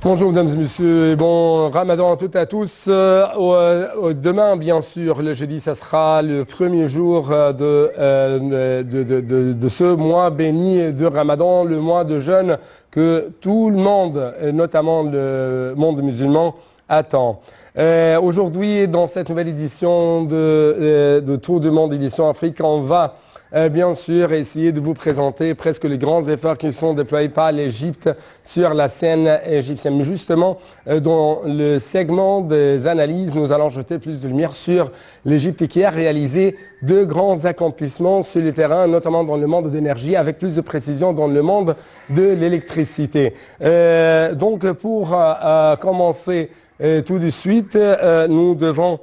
Bonjour mesdames et messieurs et bon ramadan à toutes et à tous. Demain bien sûr, le jeudi, ça sera le premier jour de ce mois béni de ramadan, le mois de jeûne que tout le monde, et notamment le monde musulman, attend. Aujourd'hui, dans cette nouvelle édition de Tour du Monde édition Afrique, on va bien sûr essayer de vous présenter presque les grands efforts qui sont déployés par l'Égypte sur la scène égyptienne. Mais justement, dans le segment des analyses, nous allons jeter plus de lumière sur l'Égypte qui a réalisé de grands accomplissements sur le terrain, notamment dans le monde de l'énergie, avec plus de précision dans le monde de l'électricité. Donc pour commencer tout de suite, nous devons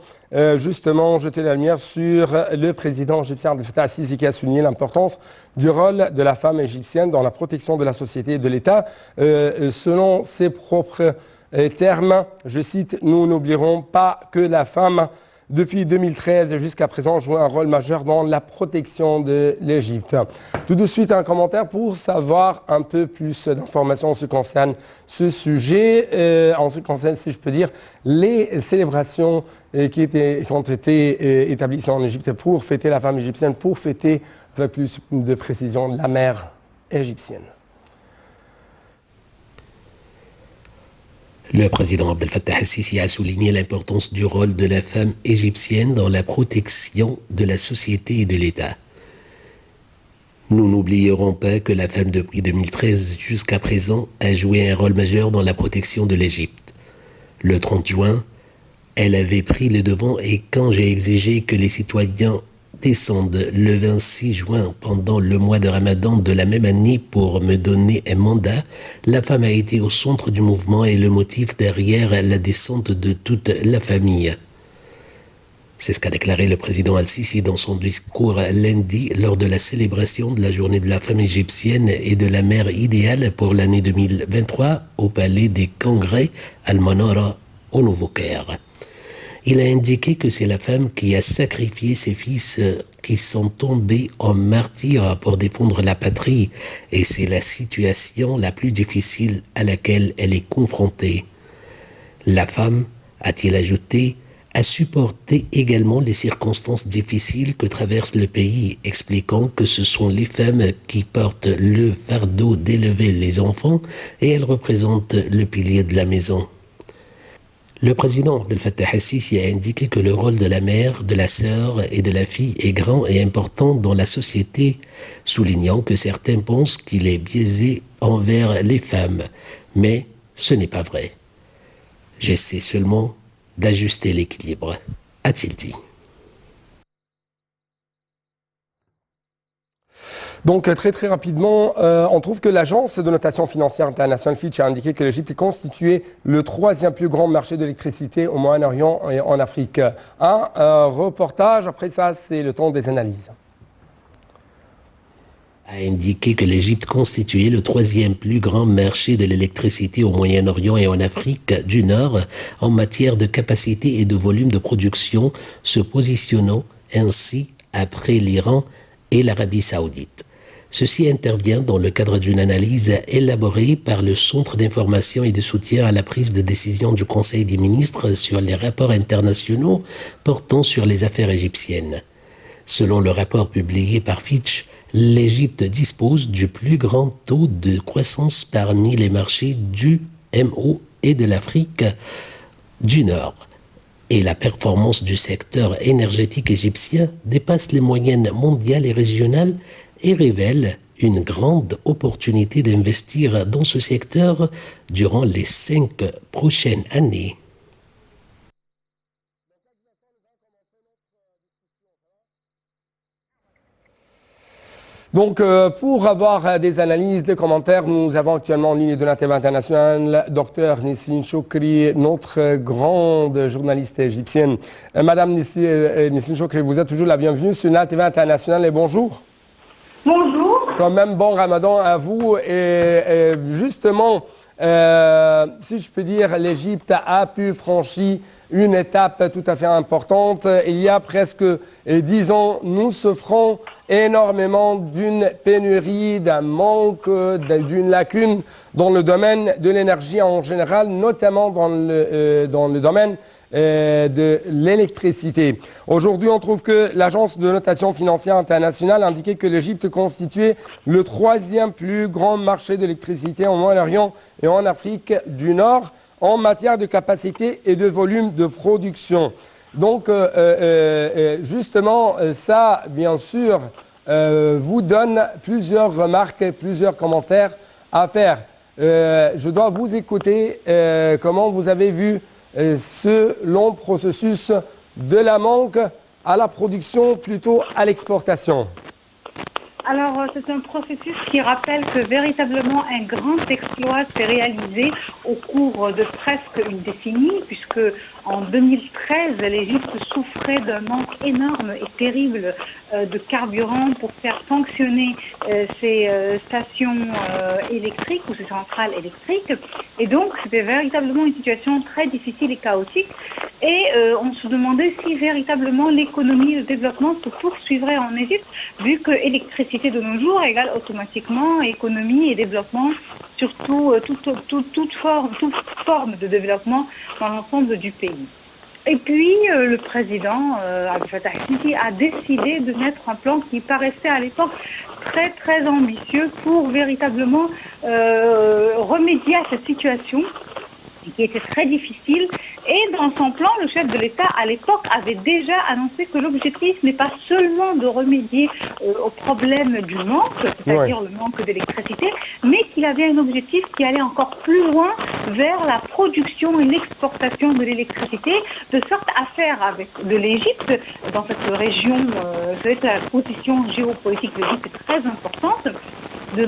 justement jeter la lumière sur le président égyptien Abdel Fattah al-Sisi qui a souligné l'importance du rôle de la femme égyptienne dans la protection de la société et de l'État. Selon ses propres termes, je cite, « Nous n'oublierons pas que la femme, depuis 2013 jusqu'à présent, joue un rôle majeur dans la protection de l'Égypte. » Tout de suite, un commentaire pour savoir un peu plus d'informations en ce qui concerne ce sujet, en ce qui concerne, si je peux dire, les célébrations qui ont été établies ici en Égypte pour fêter la femme égyptienne, pour fêter avec plus de précision la mère égyptienne. Le président Abdel Fattah al-Sisi a souligné l'importance du rôle de la femme égyptienne dans la protection de la société et de l'État. Nous n'oublierons pas que la femme depuis 2013 jusqu'à présent a joué un rôle majeur dans la protection de l'Égypte. Le 30 juin, elle avait pris le devant et quand j'ai exigé que les citoyens descendent le 26 juin pendant le mois de Ramadan de la même année pour me donner un mandat, la femme a été au centre du mouvement et le motif derrière la descente de toute la famille. C'est ce qu'a déclaré le président al-Sisi dans son discours lundi lors de la célébration de la journée de la femme égyptienne et de la mère idéale pour l'année 2023 au palais des Congrès Al-Manara au Nouveau-Caire. Il a indiqué que c'est la femme qui a sacrifié ses fils qui sont tombés en martyrs pour défendre la patrie et c'est la situation la plus difficile à laquelle elle est confrontée. La femme, a-t-il ajouté, a supporté également les circonstances difficiles que traverse le pays, expliquant que ce sont les femmes qui portent le fardeau d'élever les enfants et elles représentent le pilier de la maison. Le président Abdel Fattah al-Sisi a indiqué que le rôle de la mère, de la sœur et de la fille est grand et important dans la société, soulignant que certains pensent qu'il est biaisé envers les femmes. Mais ce n'est pas vrai. J'essaie seulement d'ajuster l'équilibre, a-t-il dit. Donc très rapidement, on trouve que l'agence de notation financière internationale Fitch a indiqué que l'Égypte constituait le troisième plus grand marché d'électricité au Moyen-Orient et en Afrique. Un reportage, après ça c'est le temps des analyses. A indiqué que l'Égypte constituait le troisième plus grand marché de l'électricité au Moyen-Orient et en Afrique du Nord en matière de capacité et de volume de production, se positionnant ainsi après l'Iran et l'Arabie saoudite. Ceci intervient dans le cadre d'une analyse élaborée par le Centre d'information et de soutien à la prise de décision du Conseil des ministres sur les rapports internationaux portant sur les affaires égyptiennes. Selon le rapport publié par Fitch, l'Égypte dispose du plus grand taux de croissance parmi les marchés du MO et de l'Afrique du Nord. Et la performance du secteur énergétique égyptien dépasse les moyennes mondiales et régionales et révèle une grande opportunité d'investir dans ce secteur durant les 5 prochaines années. Donc, pour avoir des analyses, des commentaires, nous avons actuellement en ligne de la TV internationale Dr Nisrine Chokri, notre grande journaliste égyptienne. Madame Nisrine Chokri, vous êtes toujours la bienvenue sur la TV internationale et bonjour. Bonjour. Quand même, bon Ramadan à vous. Et justement, si je peux dire, l'Égypte a pu franchir une étape tout à fait importante. Il y a presque 10 ans, nous souffrons énormément d'une pénurie, d'un manque, d'une lacune dans le domaine de l'énergie en général, notamment dans le domaine de l'électricité. Aujourd'hui, on trouve que l'Agence de notation financière internationale indiquait que l'Égypte constituait le 3e plus grand marché d'électricité au Moyen-Orient et en Afrique du Nord en matière de capacité et de volume de production. Donc, justement, ça, bien sûr, vous donne plusieurs remarques, plusieurs commentaires à faire. Je dois vous écouter. Comment vous avez vu ce long processus de la manque à la production, plutôt à l'exportation? Alors, c'est un processus qui rappelle que véritablement un grand exploit s'est réalisé au cours de presque une décennie, puisque en 2013, l'Égypte souffrait d'un manque énorme et terrible de carburant pour faire fonctionner ses stations électriques ou ses centrales électriques. Et donc, c'était véritablement une situation très difficile et chaotique. Et on se demandait si véritablement l'économie et le développement se poursuivraient en Égypte, vu que électricité de nos jours égale automatiquement économie et développement, surtout toute forme de développement dans l'ensemble du pays. Et puis, le président Abdel Fattah el-Sisi a décidé de mettre un plan qui paraissait à l'époque très très ambitieux pour véritablement remédier à cette situation qui était très difficile. Et dans son plan, le chef de l'État, à l'époque, avait déjà annoncé que l'objectif n'est pas seulement de remédier au problème du manque, c'est-à-dire le manque d'électricité, mais qu'il avait un objectif qui allait encore plus loin vers la production et l'exportation de l'électricité, de sorte à faire de l'Égypte, dans cette région, vous savez que la position géopolitique de l'Égypte est très importante,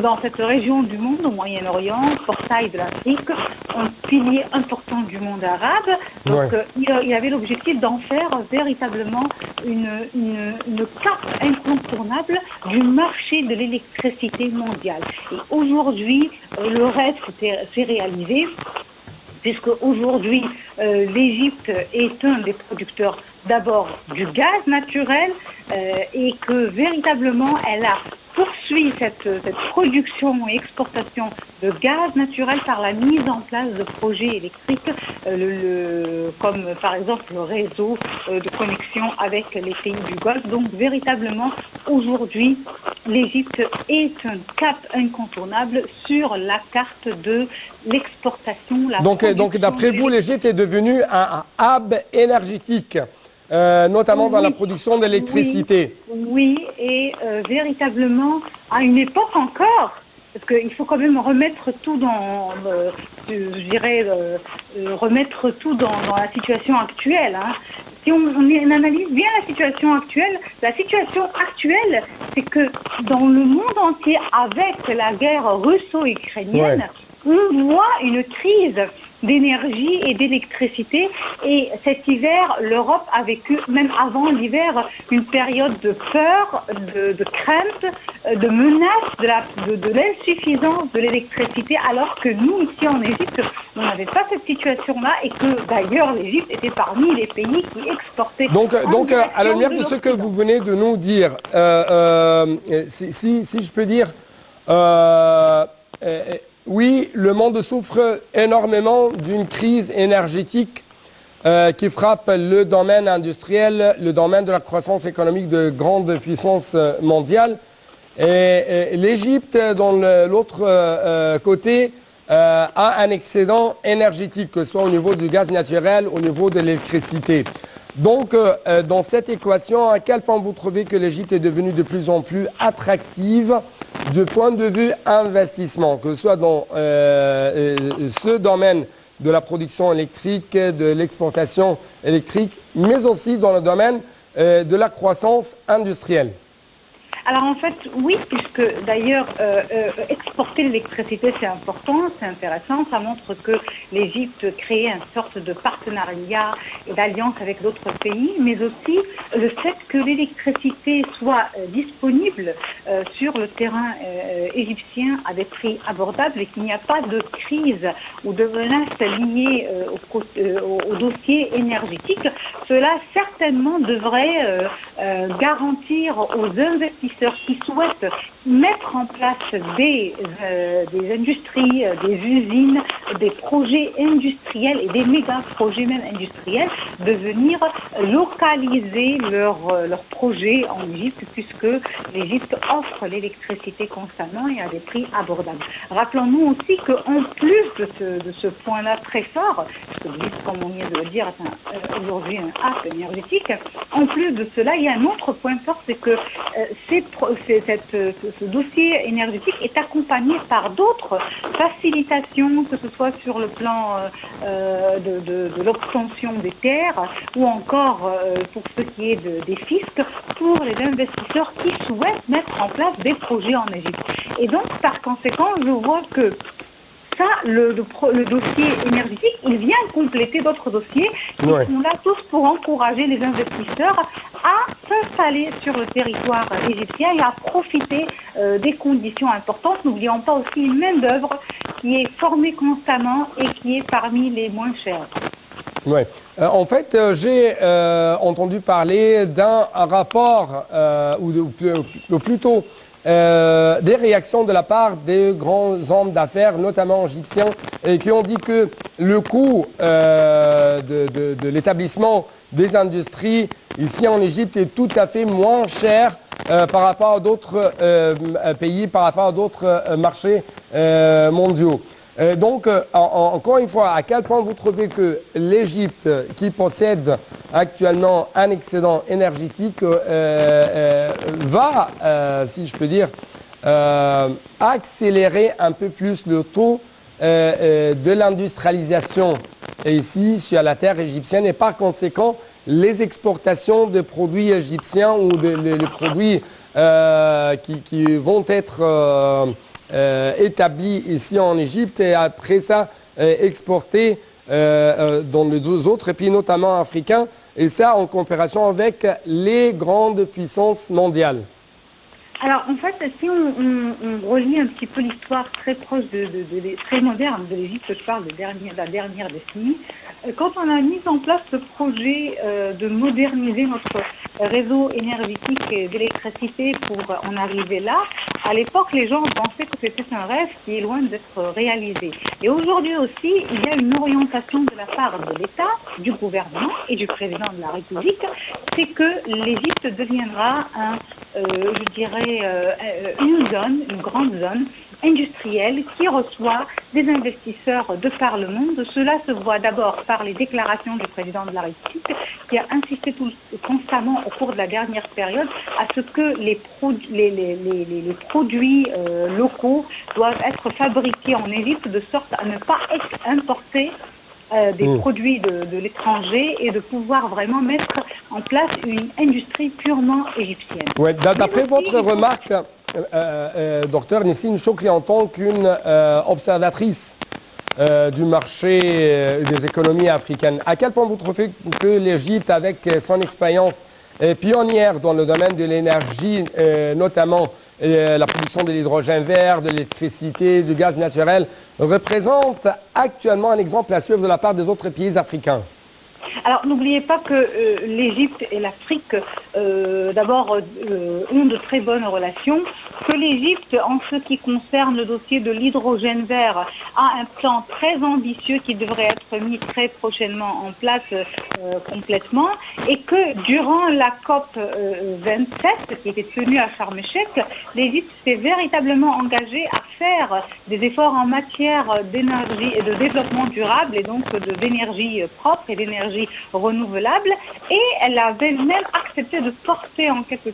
dans cette région du monde, au Moyen-Orient, portail de l'Afrique, un pilier important du monde arabe. Donc, il avait l'objectif d'en faire véritablement une carte incontournable du marché de l'électricité mondiale. Et aujourd'hui, le rêve s'est réalisé, puisque aujourd'hui, l'Égypte est un des producteurs d'abord du gaz naturel et que véritablement elle a poursuit cette production et exportation de gaz naturel par la mise en place de projets électriques, comme par exemple le réseau de connexion avec les pays du Golfe. Donc véritablement, aujourd'hui, l'Égypte est un cap incontournable sur la carte de l'exportation. Donc d'après vous, l'Égypte est devenue un hub énergétique notamment dans la production d'électricité. Oui, et véritablement, à une époque encore, parce qu'il faut quand même remettre tout dans, remettre tout dans la situation actuelle. Hein. Si on analyse bien la situation actuelle, c'est que dans le monde entier, avec la guerre russo-ukrainienne, on voit une crise d'énergie et d'électricité. Et cet hiver, l'Europe a vécu, même avant l'hiver, une période de peur, de crainte, de menace de l'insuffisance de l'électricité, alors que nous, ici en Égypte, on n'avait pas cette situation-là et que d'ailleurs l'Égypte était parmi les pays qui exportaient. Donc à la lumière de ce que vous venez de nous dire, si je peux dire, oui, le monde souffre énormément d'une crise énergétique qui frappe le domaine industriel, le domaine de la croissance économique de grande puissance mondiale. Et l'Égypte, dans l'autre côté, a un excédent énergétique, que ce soit au niveau du gaz naturel, au niveau de l'électricité. Donc, dans cette équation, à quel point vous trouvez que l'Égypte est devenue de plus en plus attractive du point de vue investissement, que ce soit dans ce domaine de la production électrique, de l'exportation électrique, mais aussi dans le domaine de la croissance industrielle? Alors en fait, oui, puisque d'ailleurs exporter l'électricité c'est important, c'est intéressant, ça montre que l'Égypte crée une sorte de partenariat et d'alliance avec d'autres pays, mais aussi le fait que l'électricité soit disponible sur le terrain égyptien à des prix abordables et qu'il n'y a pas de crise ou de menace liée au dossier énergétique, cela certainement devrait garantir aux investisseurs qui souhaitent mettre en place des industries, des usines, des projets industriels et des méga-projets même industriels de venir localiser leurs projets en Égypte puisque l'Égypte offre l'électricité constamment et à des prix abordables. Rappelons-nous aussi qu'en plus de ce point-là très fort, parce que l'Égypte, comme on vient de le dire, est aujourd'hui un hub énergétique, en plus de cela, il y a un autre point fort, c'est que ce dossier énergétique est accompagné par d'autres facilitations, que ce soit sur le plan de l'obtention des terres ou encore pour ce qui est des fiscs pour les investisseurs qui souhaitent mettre en place des projets en Égypte. Et donc, par conséquent, je vois que ça, le dossier énergétique, il vient compléter d'autres dossiers qui sont là tous pour encourager les investisseurs à s'installer sur le territoire égyptien et à profiter des conditions importantes. N'oublions pas aussi une main-d'œuvre qui est formée constamment et qui est parmi les moins chères. Oui. En fait, j'ai entendu parler d'un rapport, ou plutôt des réactions de la part des grands hommes d'affaires, notamment égyptiens, qui ont dit que le coût de l'établissement des industries ici en Égypte est tout à fait moins cher par rapport à d'autres pays, par rapport à d'autres marchés mondiaux. Donc, encore une fois, à quel point vous trouvez que l'Égypte, qui possède actuellement un excédent énergétique, va, si je peux dire, accélérer un peu plus le taux de l'industrialisation ici sur la terre égyptienne et par conséquent les exportations de produits égyptiens ou les produits qui vont être établis ici en Égypte et après ça exportés dans les deux autres pays, notamment africains, et ça en comparaison avec les grandes puissances mondiales. Alors en fait, si on relie un petit peu l'histoire très proche, très moderne de l'Égypte, je parle de la dernière décennie, quand on a mis en place ce projet de moderniser notre réseau énergétique et d'électricité pour en arriver là, à l'époque, les gens pensaient que c'était un rêve qui est loin d'être réalisé. Et aujourd'hui aussi, il y a une orientation de la part de l'État, du gouvernement et du président de la République, c'est que l'Égypte deviendra une grande zone industrielle qui reçoit des investisseurs de par le monde. Cela se voit d'abord par les déclarations du président de la République qui a insisté constamment au cours de la dernière période à ce que les produits locaux doivent être fabriqués en Égypte de sorte à ne pas importer des produits de l'étranger et de pouvoir vraiment mettre en place une industrie purement égyptienne. Ouais, d'après votre remarque, docteur Nissine Chokri, en tant qu'une observatrice du marché des économies africaines, à quel point vous trouvez que l'Égypte, avec son expérience pionnière dans le domaine de l'énergie, notamment la production de l'hydrogène vert, de l'électricité, du gaz naturel, représente actuellement un exemple à suivre de la part des autres pays africains? Alors, n'oubliez pas que l'Égypte et l'Afrique, d'abord, ont de très bonnes relations, que l'Égypte, en ce qui concerne le dossier de l'hydrogène vert, a un plan très ambitieux qui devrait être mis très prochainement en place complètement, et que durant la COP 27, qui était tenue à Sharm el-Sheikh, l'Égypte s'est véritablement engagée à faire des efforts en matière d'énergie et de développement durable, et donc d'énergie propre et d'énergie renouvelable, et elle avait même accepté de porter en quelque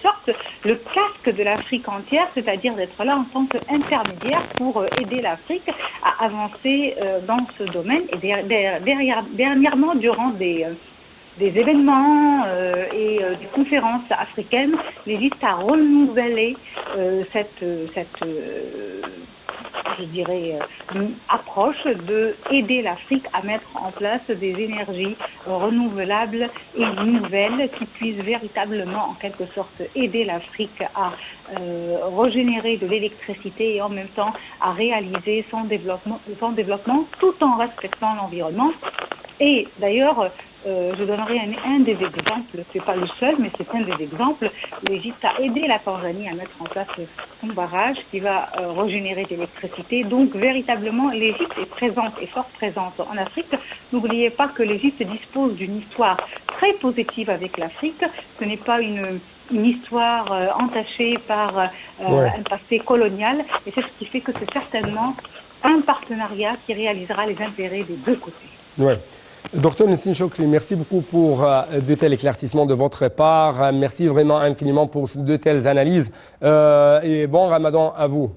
sorte le casque de l'Afrique entière, c'est-à-dire d'être là en tant qu'intermédiaire pour aider l'Afrique à avancer dans ce domaine. Et dernièrement, durant événements et des conférences africaines, l'Égypte a renouvelé cette approche de aider l'Afrique à mettre en place des énergies renouvelables et nouvelles qui puissent véritablement, en quelque sorte, aider l'Afrique à régénérer de l'électricité et en même temps à réaliser son développement tout en respectant l'environnement. Et d'ailleurs, je donnerai un des exemples, c'est pas le seul, mais c'est un des exemples. L'Égypte a aidé la Tanzanie à mettre en place son barrage qui va régénérer de l'électricité. Donc véritablement, l'Égypte est présente et fort présente en Afrique. N'oubliez pas que l'Égypte dispose d'une histoire très positive avec l'Afrique. Ce n'est pas une histoire entachée par un passé colonial. Et c'est ce qui fait que c'est certainement un partenariat qui réalisera les intérêts des deux côtés. Ouais. Docteur Nessine Chokri, merci beaucoup pour de tels éclaircissements de votre part. Merci vraiment infiniment pour de telles analyses. Et bon Ramadan à vous.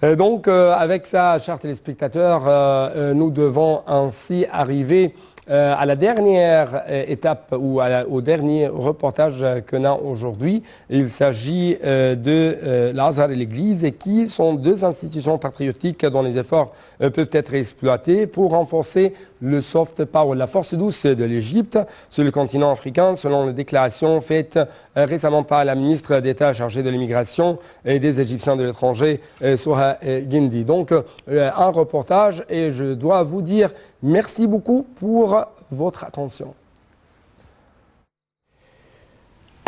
Donc, avec ça, chers téléspectateurs, nous devons ainsi arriver à la dernière étape ou au dernier reportage qu'on a aujourd'hui. Il s'agit de l'Azhar et l'Église, qui sont deux institutions patriotiques dont les efforts peuvent être exploités pour renforcer le soft power, la force douce de l'Égypte sur le continent africain, selon les déclarations faites récemment par la ministre d'État chargée de l'immigration et des Égyptiens de l'étranger, Soha Guindi. Donc, un reportage, et je dois vous dire merci beaucoup pour votre attention.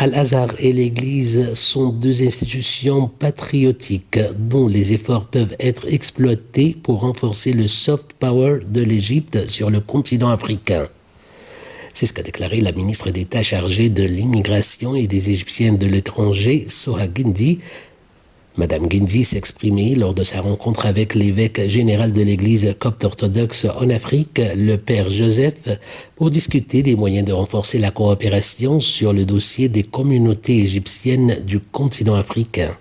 Al-Azhar et l'Église sont deux institutions patriotiques dont les efforts peuvent être exploités pour renforcer le soft power de l'Égypte sur le continent africain. C'est ce qu'a déclaré la ministre d'État chargée de l'immigration et des Égyptiennes de l'étranger, Soha Guindi. Madame Guindi s'exprimait lors de sa rencontre avec l'évêque général de l'Église copte orthodoxe en Afrique, le père Joseph, pour discuter des moyens de renforcer la coopération sur le dossier des communautés égyptiennes du continent africain.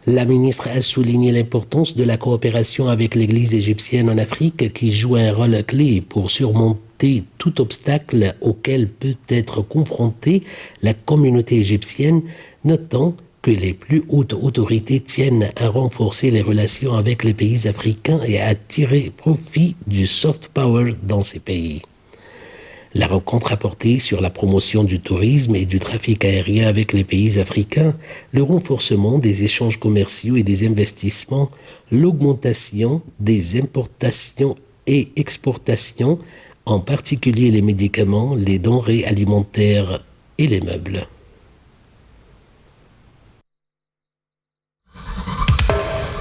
La ministre a souligné l'importance de la coopération avec l'Église égyptienne en Afrique qui joue un rôle clé pour surmonter tout obstacle auquel peut être confrontée la communauté égyptienne, notant que les plus hautes autorités tiennent à renforcer les relations avec les pays africains et à tirer profit du soft power dans ces pays. La rencontre a porté sur la promotion du tourisme et du trafic aérien avec les pays africains, le renforcement des échanges commerciaux et des investissements, l'augmentation des importations et exportations, en particulier les médicaments, les denrées alimentaires et les meubles.